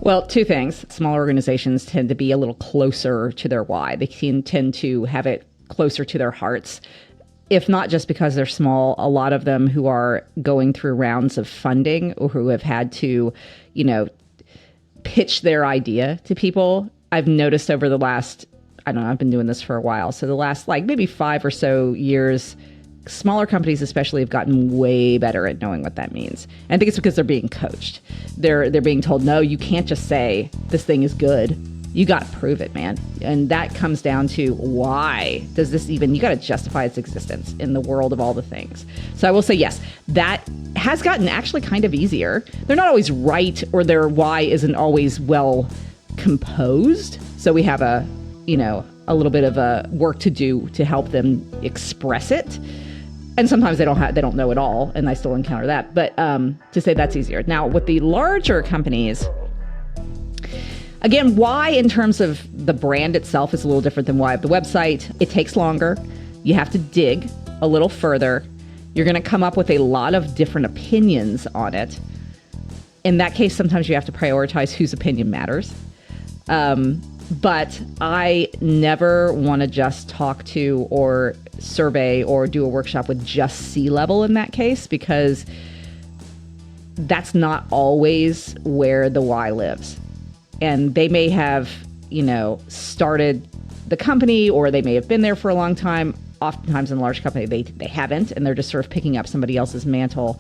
Well, two things. Smaller organizations tend to be a little closer to their why. They can tend to have it closer to their hearts. If not just because they're small, a lot of them who are going through rounds of funding or who have had to, pitch their idea to people. I've noticed over the last, I've been doing this for a while. So the last maybe 5 or so years, smaller companies especially have gotten way better at knowing what that means. And I think it's because they're being coached. They're being told, no, you can't just say this thing is good. You got to prove it, man. And that comes down to why does this even, you got to justify its existence in the world of all the things. So I will say, yes, that has gotten actually kind of easier. They're not always right, or their why isn't always well composed. So we have a little bit of a work to do to help them express it. And sometimes they don't know it all, and I still encounter that. But to say that's easier. Now, with the larger companies, again, why in terms of the brand itself is a little different than why of the website. It takes longer. You have to dig a little further. You're going to come up with a lot of different opinions on it. In that case, sometimes you have to prioritize whose opinion matters. But I never want to just talk to or survey or do a workshop with just C-level in that case, because that's not always where the why lives. And they may have, started the company, or they may have been there for a long time. Oftentimes in a large company, they haven't, and they're just sort of picking up somebody else's mantle.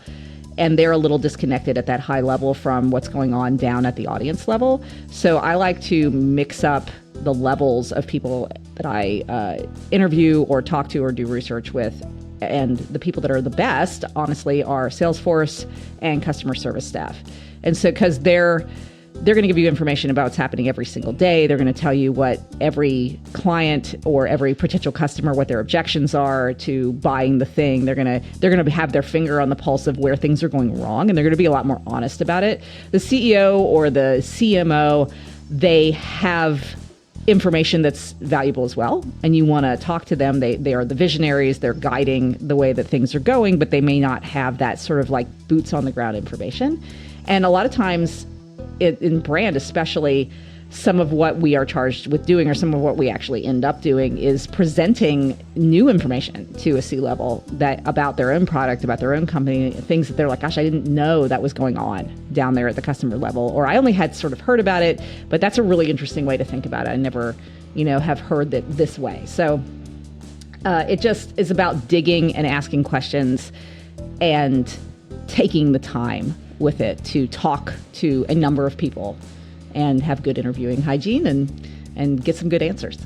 And they're a little disconnected at that high level from what's going on down at the audience level. So I like to mix up the levels of people that I interview or talk to or do research with. And the people that are the best, honestly, are Salesforce and customer service staff. And so because they're going to give you information about what's happening every single day. They're going to tell you what every client or every potential customer, what their objections are to buying the thing. They're going to have their finger on the pulse of where things are going wrong, and they're going to be a lot more honest about it. The CEO or the CMO, they have information that's valuable as well, and you want to talk to them. They are the visionaries. They're guiding the way that things are going, but they may not have that sort of boots on the ground information. And a lot of times, in brand especially, some of what we are charged with doing, or some of what we actually end up doing, is presenting new information to a C-level about their own product, about their own company, things that they're like, gosh, I didn't know that was going on down there at the customer level, or I only had sort of heard about it, but that's a really interesting way to think about it. I never, have heard that this way. So it just is about digging and asking questions and taking the time with it to talk to a number of people and have good interviewing hygiene and get some good answers.